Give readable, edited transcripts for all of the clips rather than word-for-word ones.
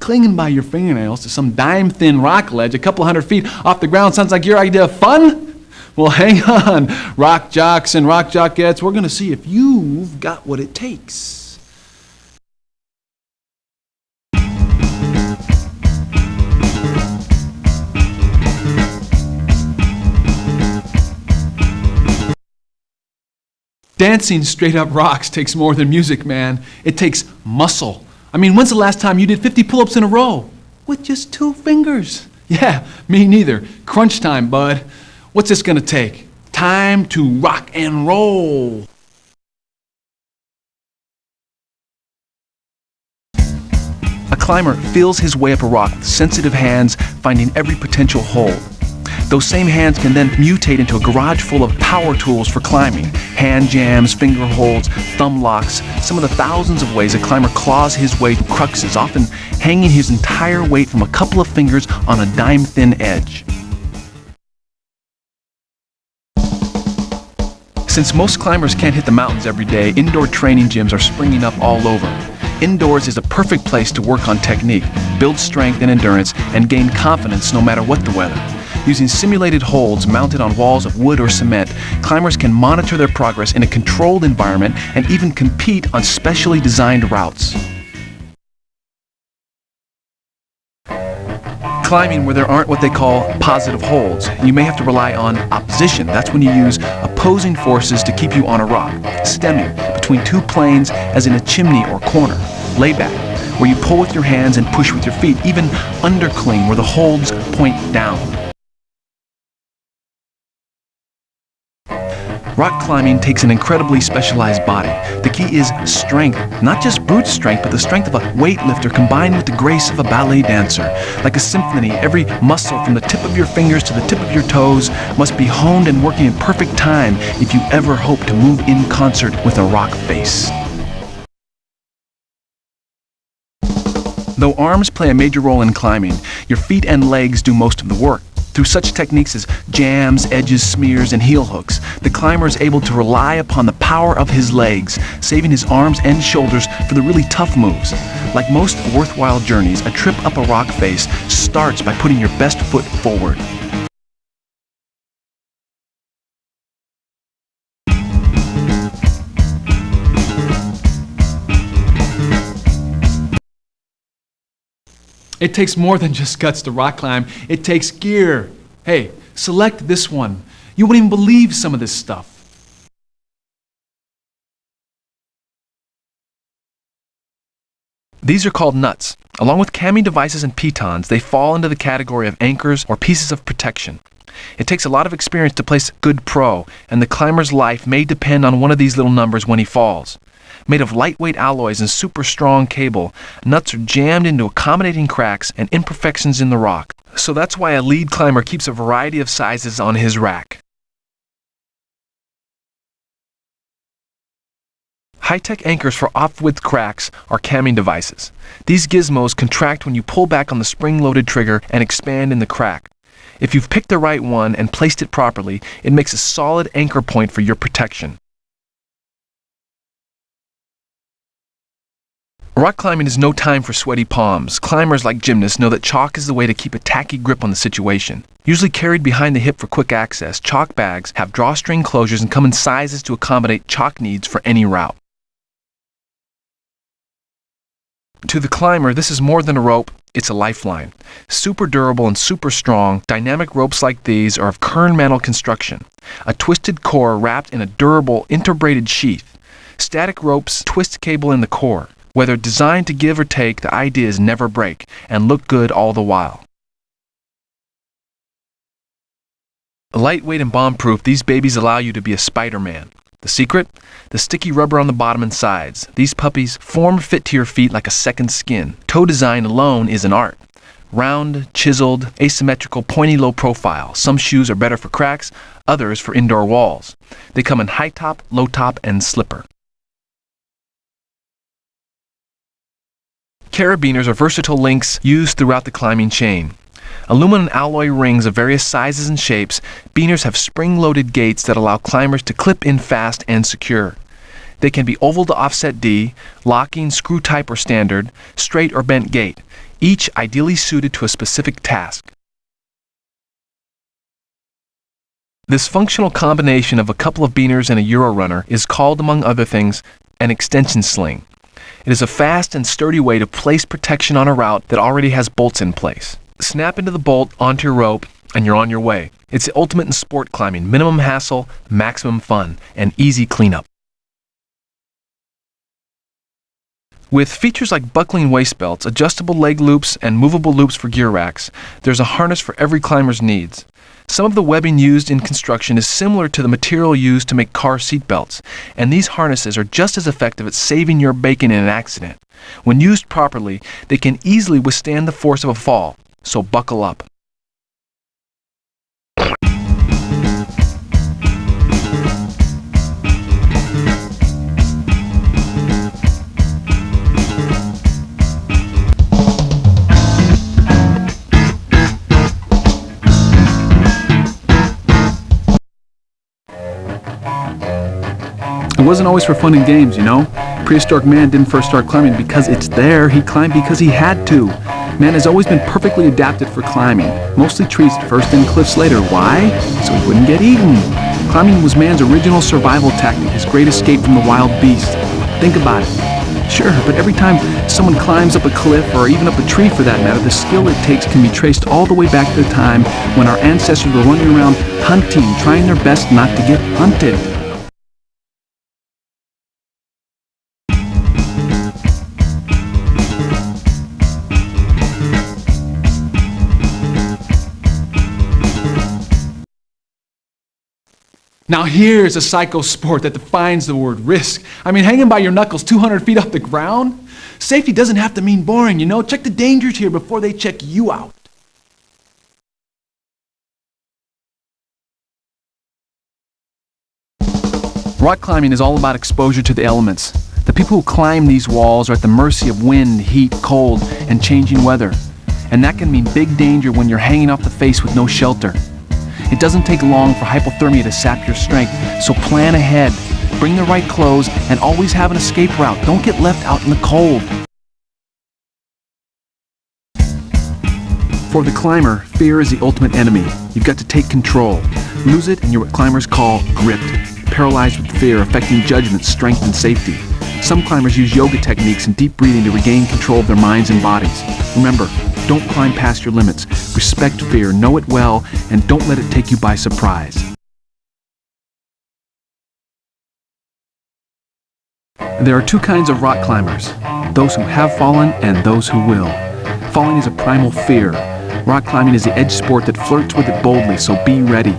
clinging by your fingernails to some dime-thin rock ledge a couple hundred feet off the ground sounds like your idea of fun? Well, hang on, rock jocks and rock jockettes. We're going to see if you've got what it takes. Dancing straight up rocks takes more than music, man. It takes muscle. I mean, when's the last time you did 50 pull-ups in a row? With just 2 fingers. Yeah, me neither. Crunch time, bud. What's this gonna take? Time to rock and roll. A climber feels his way up a rock with sensitive hands, finding every potential hold. Those same hands can then mutate into a garage full of power tools for climbing. Hand jams, finger holds, thumb locks, some of the thousands of ways a climber claws his way through cruxes, often hanging his entire weight from a couple of fingers on a dime-thin edge. Since most climbers can't hit the mountains every day, indoor training gyms are springing up all over. Indoors is a perfect place to work on technique, build strength and endurance, and gain confidence no matter what the weather. Using simulated holds mounted on walls of wood or cement, climbers can monitor their progress in a controlled environment and even compete on specially designed routes. Climbing where there aren't what they call positive holds, you may have to rely on opposition. That's when you use opposing forces to keep you on a rock. Stemming, between 2 planes as in a chimney or corner. Layback, where you pull with your hands and push with your feet. Even undercling, where the holds point down. Rock climbing takes an incredibly specialized body. The key is strength, not just brute strength, but the strength of a weightlifter combined with the grace of a ballet dancer. Like a symphony, every muscle from the tip of your fingers to the tip of your toes must be honed and working in perfect time if you ever hope to move in concert with a rock face. Though arms play a major role in climbing, your feet and legs do most of the work. Through such techniques as jams, edges, smears, and heel hooks, the climber is able to rely upon the power of his legs, saving his arms and shoulders for the really tough moves. Like most worthwhile journeys, a trip up a rock face starts by putting your best foot forward. It takes more than just guts to rock climb. It takes gear. Hey, select this one. You wouldn't even believe some of this stuff. These are called nuts. Along with camming devices and pitons, they fall into the category of anchors or pieces of protection. It takes a lot of experience to place good pro, and the climber's life may depend on one of these little numbers when he falls. Made of lightweight alloys and super strong cable, nuts are jammed into accommodating cracks and imperfections in the rock. So that's why a lead climber keeps a variety of sizes on his rack. High-tech anchors for off-width cracks are camming devices. These gizmos contract when you pull back on the spring-loaded trigger and expand in the crack. If you've picked the right one and placed it properly, it makes a solid anchor point for your protection. Rock climbing is no time for sweaty palms. Climbers, like gymnasts, know that chalk is the way to keep a tacky grip on the situation. Usually carried behind the hip for quick access, chalk bags have drawstring closures and come in sizes to accommodate chalk needs for any route. To the climber, this is more than a rope, it's a lifeline. Super durable and super strong, dynamic ropes like these are of kern mantle construction, a twisted core wrapped in a durable interbraided sheath. Static ropes twist cable in the core. Whether designed to give or take, the idea is never break and look good all the while. Lightweight and bomb-proof, these babies allow you to be a Spider-Man. The secret? The sticky rubber on the bottom and sides. These puppies form-fit to your feet like a second skin. Toe design alone is an art. Round, chiseled, asymmetrical, pointy low profile. Some shoes are better for cracks, others for indoor walls. They come in high top, low top, and slipper. Carabiners are versatile links used throughout the climbing chain. Aluminum alloy rings of various sizes and shapes, beaners have spring-loaded gates that allow climbers to clip in fast and secure. They can be oval to offset D, locking, screw type or standard, straight or bent gate. each ideally suited to a specific task. This functional combination of a couple of beaners and a Euro runner is called, among other things, an extension sling. It is a fast and sturdy way to place protection on a route that already has bolts in place. Snap into the bolt onto your rope, and you're on your way. It's the ultimate in sport climbing: minimum hassle, maximum fun, and easy cleanup. With features like buckling waist belts, adjustable leg loops, and movable loops for gear racks, there's a harness for every climber's needs. Some of the webbing used in construction is similar to the material used to make car seat belts, and these harnesses are just as effective at saving your bacon in an accident. When used properly, they can easily withstand the force of a fall, so buckle up. It wasn't always for fun and games, you know? Prehistoric man didn't first start climbing because it's there. He climbed because he had to. Man has always been perfectly adapted for climbing. Mostly trees at first and cliffs later. Why? So he wouldn't get eaten. Climbing was man's original survival tactic, his great escape from the wild beast. Think about it. Sure, but every time someone climbs up a cliff, or even up a tree for that matter, the skill it takes can be traced all the way back to the time when our ancestors were running around hunting, trying their best not to get hunted. Now here's a psycho sport that defines the word risk. I mean, hanging by your knuckles 200 feet off the ground? Safety doesn't have to mean boring, you know? Check the dangers here before they check you out. Rock climbing is all about exposure to the elements. The people who climb these walls are at the mercy of wind, heat, cold, and changing weather. And that can mean big danger when you're hanging off the face with no shelter. It doesn't take long for hypothermia to sap your strength, so plan ahead. Bring the right clothes and always have an escape route. Don't get left out in the cold. For the climber, fear is the ultimate enemy. You've got to take control. Lose it and you're what climbers call gripped, paralyzed with fear, affecting judgment, strength, and safety. Some climbers use yoga techniques and deep breathing to regain control of their minds and bodies. Remember, don't climb past your limits. Respect fear, know it well, and don't let it take you by surprise. There are two kinds of rock climbers: those who have fallen and those who will. Falling is a primal fear. Rock climbing is the edge sport that flirts with it boldly, so be ready.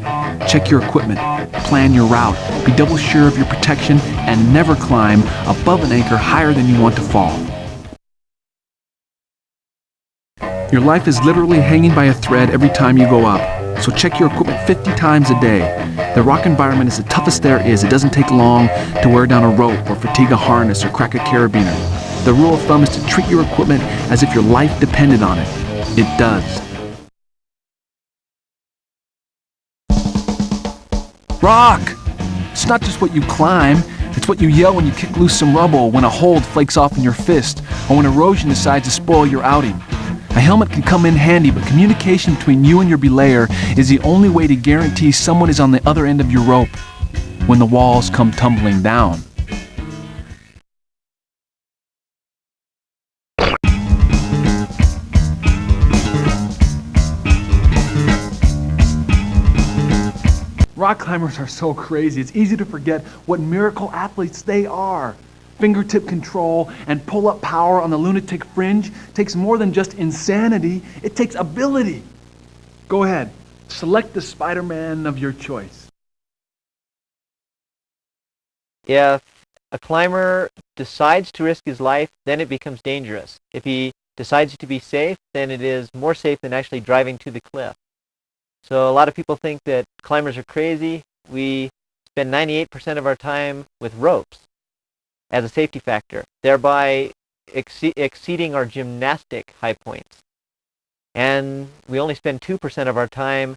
Check your equipment, plan your route, be double sure of your protection, and never climb above an anchor higher than you want to fall. Your life is literally hanging by a thread every time you go up, so check your equipment 50 times a day. The rock environment is the toughest there is. It doesn't take long to wear down a rope or fatigue a harness or crack a carabiner. The rule of thumb is to treat your equipment as if your life depended on it. It does. Rock! It's not just what you climb, it's what you yell when you kick loose some rubble, when a hold flakes off in your fist, or when erosion decides to spoil your outing. A helmet can come in handy, but communication between you and your belayer is the only way to guarantee someone is on the other end of your rope when the walls come tumbling down. Rock climbers are so crazy, it's easy to forget what miracle athletes they are. Fingertip control and pull-up power on the lunatic fringe takes more than just insanity, it takes ability. Go ahead, select the Spider-Man of your choice. If a climber decides to risk his life, then it becomes dangerous. If he decides to be safe, then it is more safe than actually driving to the cliff. So a lot of people think that climbers are crazy. We spend 98% of our time with ropes as a safety factor, thereby exceeding our gymnastic high points. And we only spend 2% of our time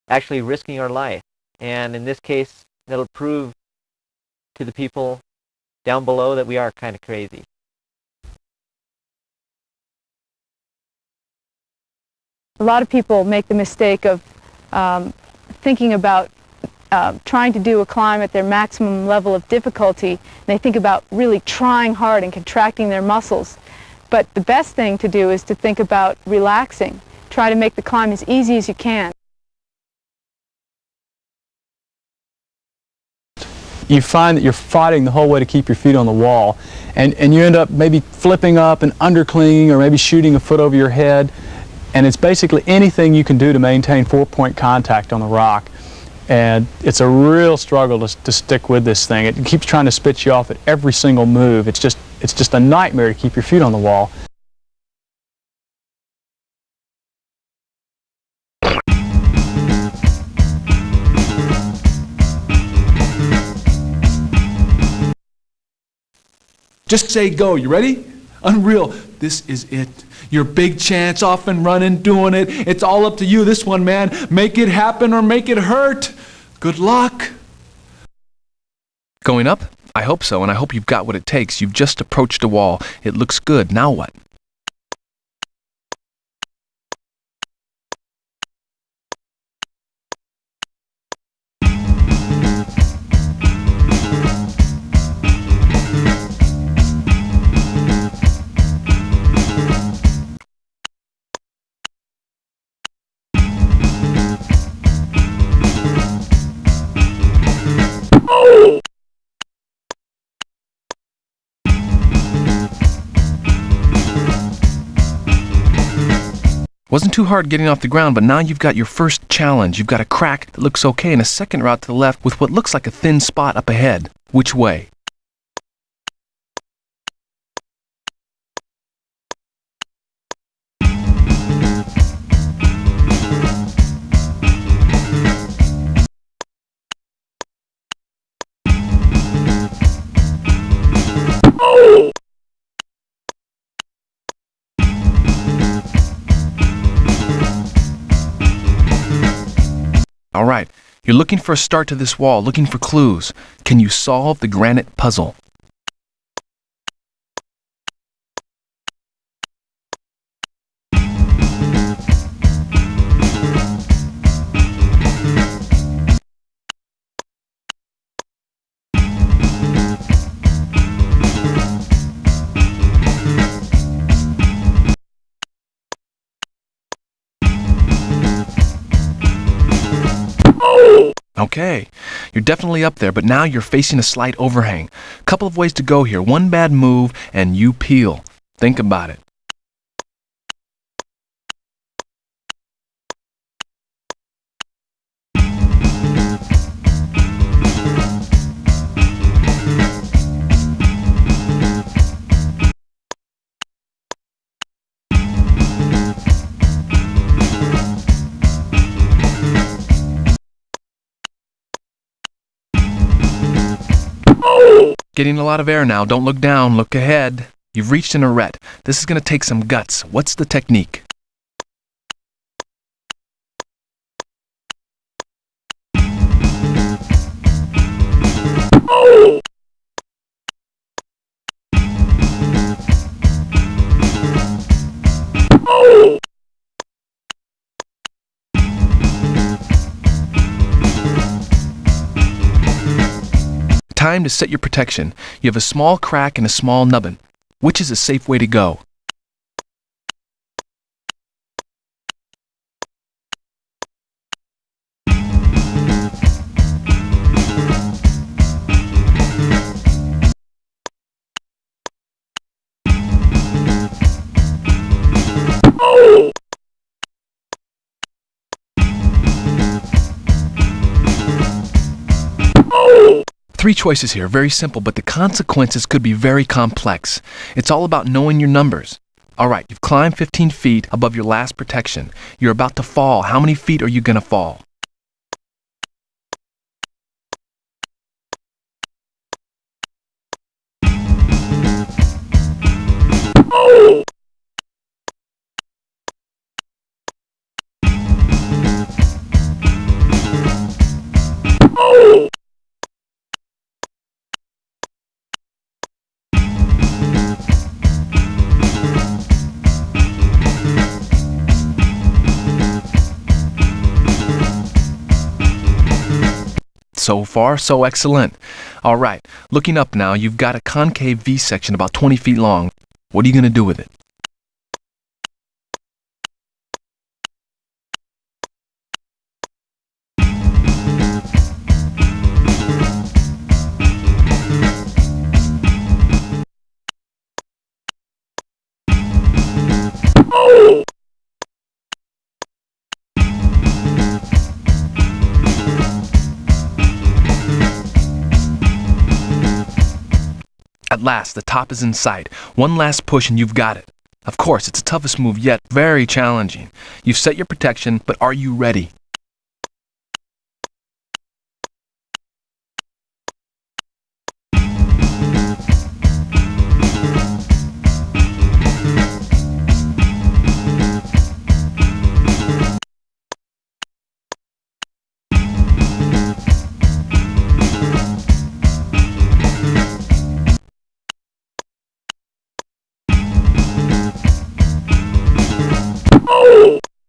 actually risking our life. And in this case, that'll prove to the people down below that we are kind of crazy. A lot of people make the mistake of thinking about trying to do a climb at their maximum level of difficulty. They think about really trying hard and contracting their muscles. But the best thing to do is to think about relaxing. Try to make the climb as easy as you can. You find that you're fighting the whole way to keep your feet on the wall, and you end up maybe flipping up and underclinging or maybe shooting a foot over your head, and it's basically anything you can do to maintain 4-point contact on the rock. And it's a real struggle to stick with this thing. It keeps trying to spit you off at every single move. It's just a nightmare to keep your feet on the wall. Just say go. You ready? Unreal. This is it. Your big chance, off and running, doing it. It's all up to you, this one, man. Make it happen or make it hurt. Good luck. Going up? I hope so, and I hope you've got what it takes. You've just approached a wall. It looks good. Now what? Wasn't too hard getting off the ground, but now you've got your first challenge. You've got a crack that looks okay and a second route to the left with what looks like a thin spot up ahead. Which way? All right, you're looking for a start to this wall, looking for clues. Can you solve the granite puzzle? Okay, you're definitely up there, but now you're facing a slight overhang. Couple of ways to go here. One bad move and you peel. Think about it. Getting a lot of air now. Don't look down. Look ahead. You've reached an arete. This is going to take some guts. What's the technique? Time to set your protection. You have a small crack and a small nubbin. Which is a safe way to go? Three choices here, very simple, but the consequences could be very complex. It's all about knowing your numbers. All right, you've climbed 15 feet above your last protection. You're about to fall. How many feet are you going to fall? So far, so excellent. All right, looking up now, you've got a concave V section about 20 feet long. What are you going to do with it? At last, the top is in sight. One last push and you've got it. Of course, it's the toughest move yet, very challenging. You've set your protection, but are you ready?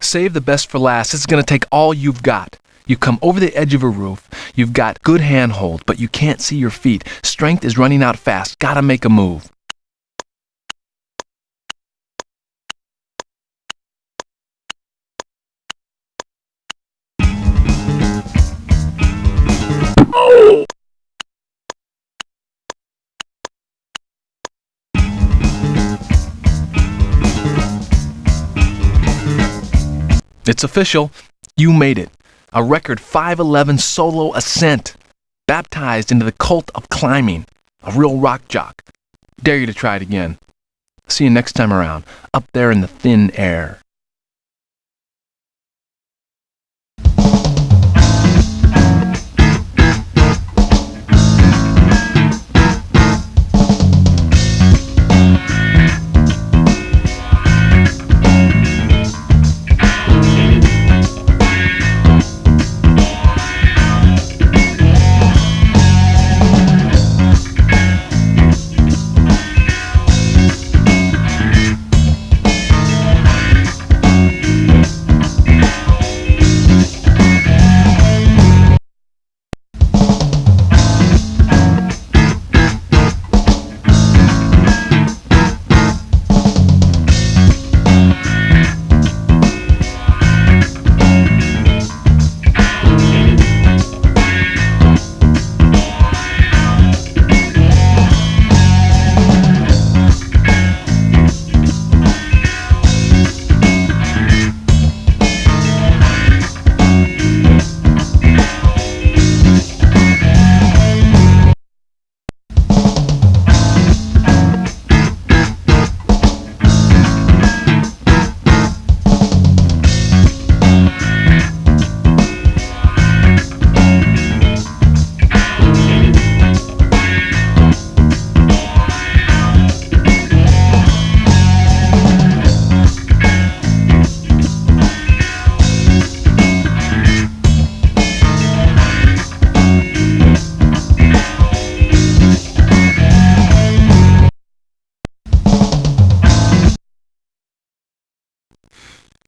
Save the best for last. This is going to take all you've got. You come over the edge of a roof. You've got good handhold, but you can't see your feet. Strength is running out fast. Gotta make a move. It's official. You made it. A record 5'11" solo ascent. Baptized into the cult of climbing. A real rock jock. Dare you to try it again. See you next time around, up there in the thin air.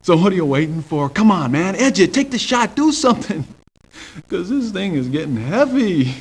So what are you waiting for? Come on, man. Edge it. Take the shot. Do something. Because this thing is getting heavy.